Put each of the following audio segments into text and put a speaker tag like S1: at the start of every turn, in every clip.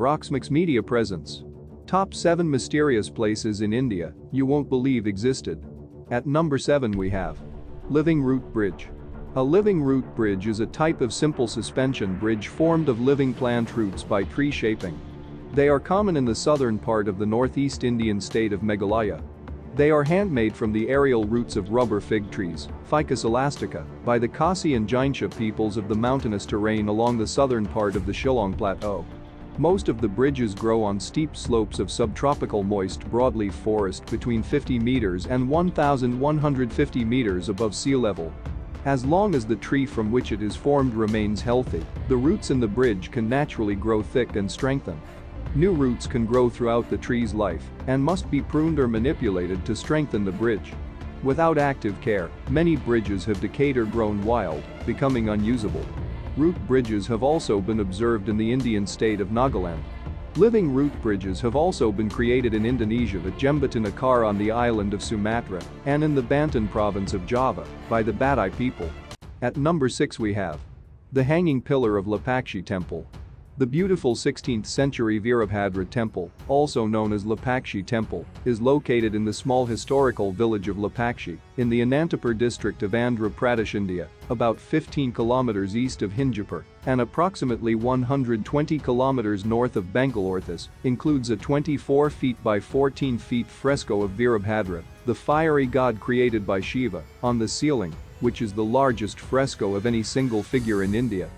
S1: Rocksmix Media presents. Top 7 mysterious places in India you won't believe existed. At number 7 we have Living Root Bridge. A living root bridge is a type of simple suspension bridge formed of living plant roots by tree shaping. They are common in the southern part of the northeast Indian state of Meghalaya. They are handmade from the aerial roots of rubber fig trees, Ficus elastica, by the Khasi and Jaintia peoples of the mountainous terrain along the southern part of the Shillong Plateau. Most of the bridges grow on steep slopes of subtropical moist broadleaf forest between 50 meters and 1,150 meters above sea level. As long as the tree from which it is formed remains healthy, the roots in the bridge can naturally grow thick and strengthen. New roots can grow throughout the tree's life and must be pruned or manipulated to strengthen the bridge. Without active care, many bridges have decayed or grown wild, becoming unusable. Root bridges have also been observed in the Indian state of Nagaland. Living root bridges have also been created in Indonesia at Jembatan Akar on the island of Sumatra and in the Banten province of Java by the Batai people. At number 6 we have the Hanging Pillar of Lapaki Temple. The beautiful 16th century Virabhadra temple, also known as Lapaki Temple, is located in the small historical village of Lapaki in the Anantapur district of Andhra Pradesh, India, about 15 kilometers east of Hinjapur and approximately 120 kilometers north of Bangalore. This includes a 24 feet by 14 feet fresco of Virabhadra, the fiery god created by Shiva, on the ceiling, which is the largest fresco of any single figure in India.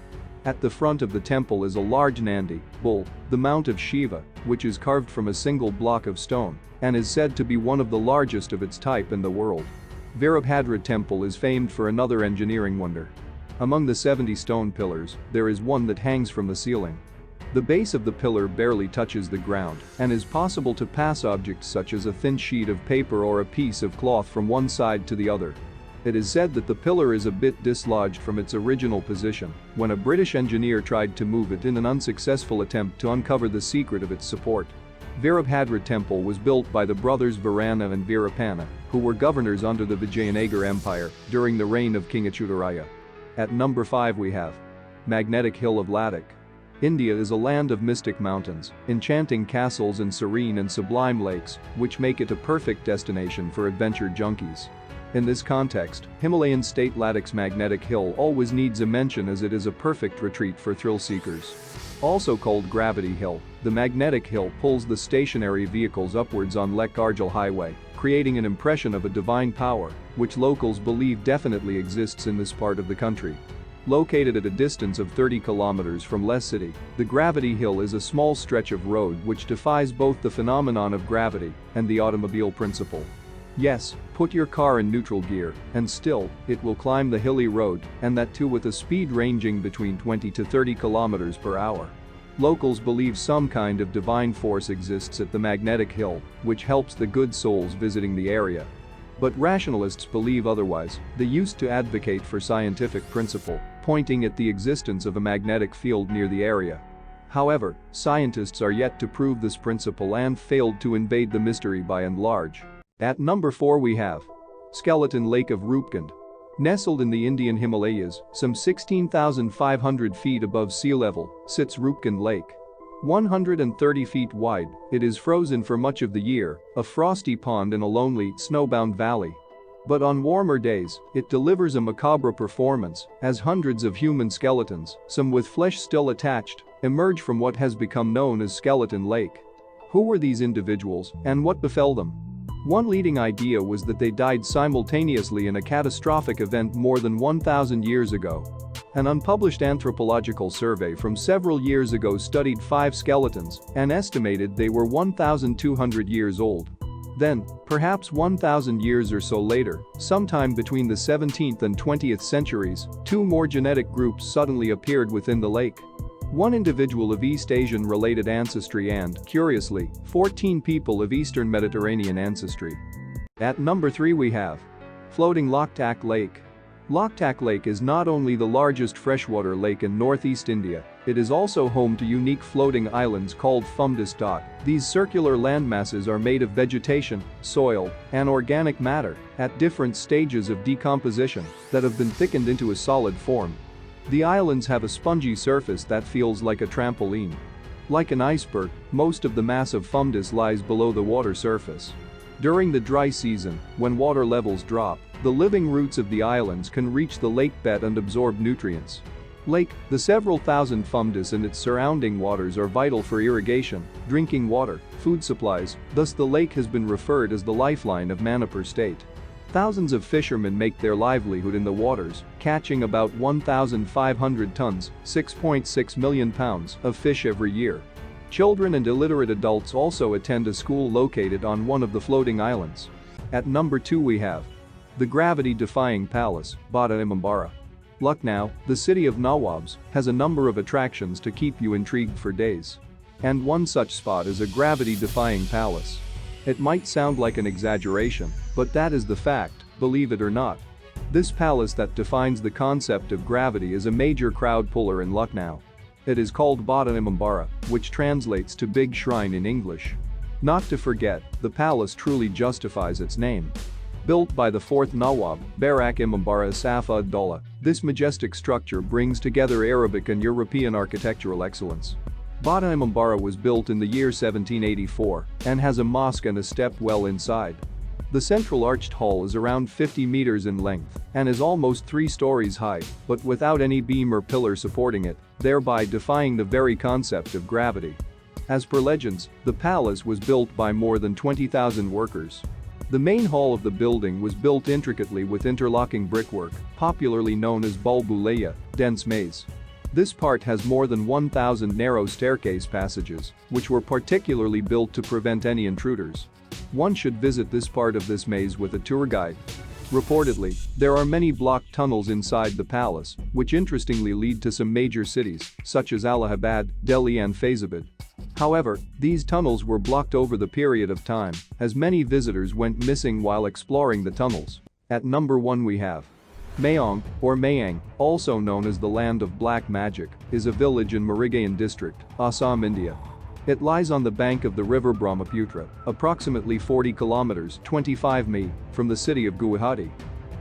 S1: At the front of the temple is a large Nandi, bull, the mount of Shiva, which is carved from a single block of stone and is said to be one of the largest of its type in the world. Virabhadra temple is famed for another engineering wonder. Among the 70 stone pillars, there is one that hangs from the ceiling. The base of the pillar barely touches the ground and is possible to pass objects such as a thin sheet of paper or a piece of cloth from one side to the other. It is said that the pillar is a bit dislodged from its original position when a British engineer tried to move it in an unsuccessful attempt to uncover the secret of its support. Virabhadra temple was built by the brothers Varana and Virapana, who were governors under the Vijayanagar Empire during the reign of King Achyutaraya. At number 5 we have Magnetic Hill of Ladakh. India is a land of mystic mountains, enchanting castles and serene and sublime lakes, which make it a perfect destination for adventure junkies. In this context, Himalayan state Ladakh's Magnetic Hill always needs a mention as it is a perfect retreat for thrill seekers. Also called Gravity Hill, the Magnetic Hill pulls the stationary vehicles upwards on Leh Kargil highway, creating an impression of a divine power, which locals believe definitely exists in this part of the country. Located at a distance of 30 kilometers from Leh city, the Gravity Hill is a small stretch of road which defies both the phenomenon of gravity and the automobile principle. Yes, put your car in neutral gear, and still, it will climb the hilly road, and that too with a speed ranging between 20 to 30 kilometers per hour. Locals believe some kind of divine force exists at the Magnetic Hill, which helps the good souls visiting the area. But rationalists believe otherwise. They used to advocate for scientific principle, pointing at the existence of a magnetic field near the area. However, scientists are yet to prove this principle and failed to invade the mystery by and large. At number 4 we have Skeleton Lake of Rupkund. Nestled in the Indian Himalayas, some 16,500 feet above sea level, sits Rupkund Lake. 130 feet wide, it is frozen for much of the year, a frosty pond in a lonely, snowbound valley. But on warmer days, it delivers a macabre performance as hundreds of human skeletons, some with flesh still attached, emerge from what has become known as Skeleton Lake. Who were these individuals and what befell them? One leading idea was that they died simultaneously in a catastrophic event more than 1,000 years ago. An unpublished anthropological survey from several years ago studied 5 skeletons and estimated they were 1,200 years old. Then, perhaps 1,000 years or so later, sometime between the 17th and 20th centuries, 2 more genetic groups suddenly appeared within the lake. One individual of East Asian related ancestry and, curiously, 14 people of Eastern Mediterranean ancestry. At number 3 we have Floating Loktak Lake. Loktak Lake is not only the largest freshwater lake in northeast India, it is also home to unique floating islands called Fumdus. These circular landmasses are made of vegetation, soil, and organic matter at different stages of decomposition that have been thickened into a solid form. The islands have a spongy surface that feels like a trampoline. Like an iceberg, most of the massive fundus lies below the water surface. During the dry season, when water levels drop, the living roots of the islands can reach the lake bed and absorb nutrients. The several thousand fundus and its surrounding waters are vital for irrigation, drinking water, food supplies, thus the lake has been referred as the lifeline of Manipur state. Thousands of fishermen make their livelihood in the waters, catching about 1,500 tons, 6.6 million pounds, of fish every year. Children and illiterate adults also attend a school located on one of the floating islands. At number 2 we have the gravity-defying palace, Bada Imambara. Lucknow, the city of Nawabs, has a number of attractions to keep you intrigued for days. And one such spot is a gravity-defying palace. It might sound like an exaggeration, but that is the fact, believe it or not. This palace that defines the concept of gravity is a major crowd puller in Lucknow. It is called Bada Imambara, which translates to Big Shrine in English. Not to forget, the palace truly justifies its name. Built by the 4th Nawab, Barak Imambara Safa ad-Dawla, this majestic structure brings together Arabic and European architectural excellence. Bada Imambara was built in the year 1784 and has a mosque and a step well inside. The central arched hall is around 50 meters in length and is almost 3 stories high, but without any beam or pillar supporting it, thereby defying the very concept of gravity. As per legends, the palace was built by more than 20,000 workers. The main hall of the building was built intricately with interlocking brickwork, popularly known as bulbuleya, dense maze. This part has more than 1,000 narrow staircase passages, which were particularly built to prevent any intruders. One should visit this part of this maze with a tour guide. Reportedly, there are many blocked tunnels inside the palace, which interestingly lead to some major cities, such as Allahabad, Delhi and Faizabad. However, these tunnels were blocked over the period of time, as many visitors went missing while exploring the tunnels. At number 1 we have Mayong, or Mayang, also known as the land of black magic, is a village in Marigaon district, Assam, India. It lies on the bank of the river Brahmaputra, approximately 40 kilometers 25 mi from the city of Guwahati.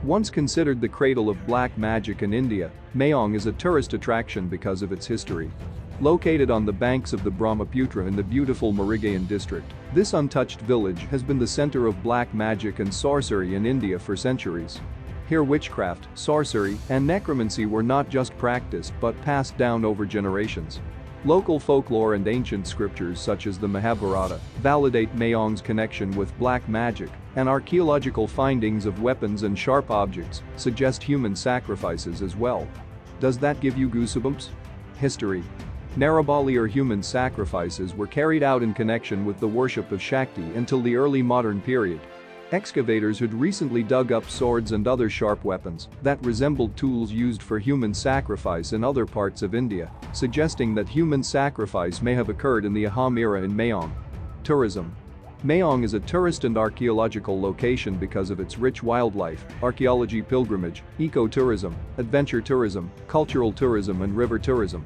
S1: Once considered the cradle of black magic in India, Mayong is a tourist attraction because of its history. Located on the banks of the Brahmaputra in the beautiful Marigaon district, this untouched village has been the center of black magic and sorcery in India for centuries. Here witchcraft, sorcery, and necromancy were not just practiced but passed down over generations. Local folklore and ancient scriptures such as the Mahabharata validate Mayong's connection with black magic, and archaeological findings of weapons and sharp objects suggest human sacrifices as well. Does that give you goosebumps? History. Narabali or human sacrifices were carried out in connection with the worship of Shakti until the early modern period. Excavators had recently dug up swords and other sharp weapons that resembled tools used for human sacrifice in other parts of India, suggesting that human sacrifice may have occurred in the Ahom era in Mayong. Tourism. Mayong is a tourist and archaeological location because of its rich wildlife, archaeology pilgrimage, ecotourism, adventure tourism, cultural tourism and river tourism.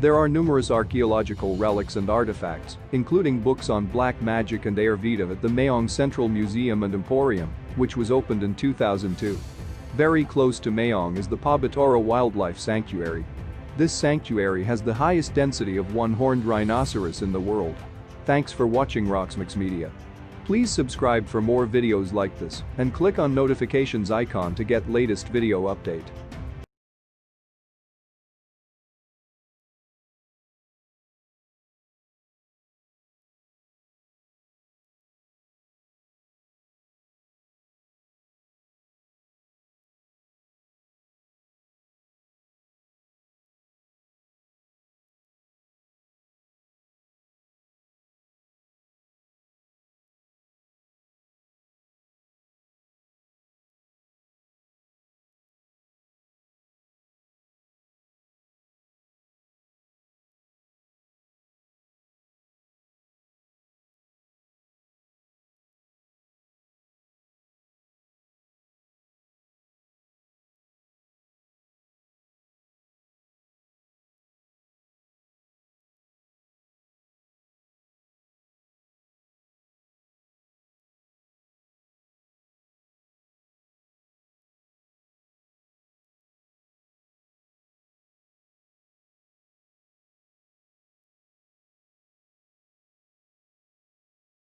S1: There are numerous archaeological relics and artifacts, including books on black magic and Ayurveda at the Mayong Central Museum and Emporium, which was opened in 2002. Very close to Mayong is the Pabatora Wildlife Sanctuary. This sanctuary has the highest density of one-horned rhinoceros in the world. Thanks for watching Rocksmix Media. Please subscribe for more videos like this and click on notifications icon to get latest video update.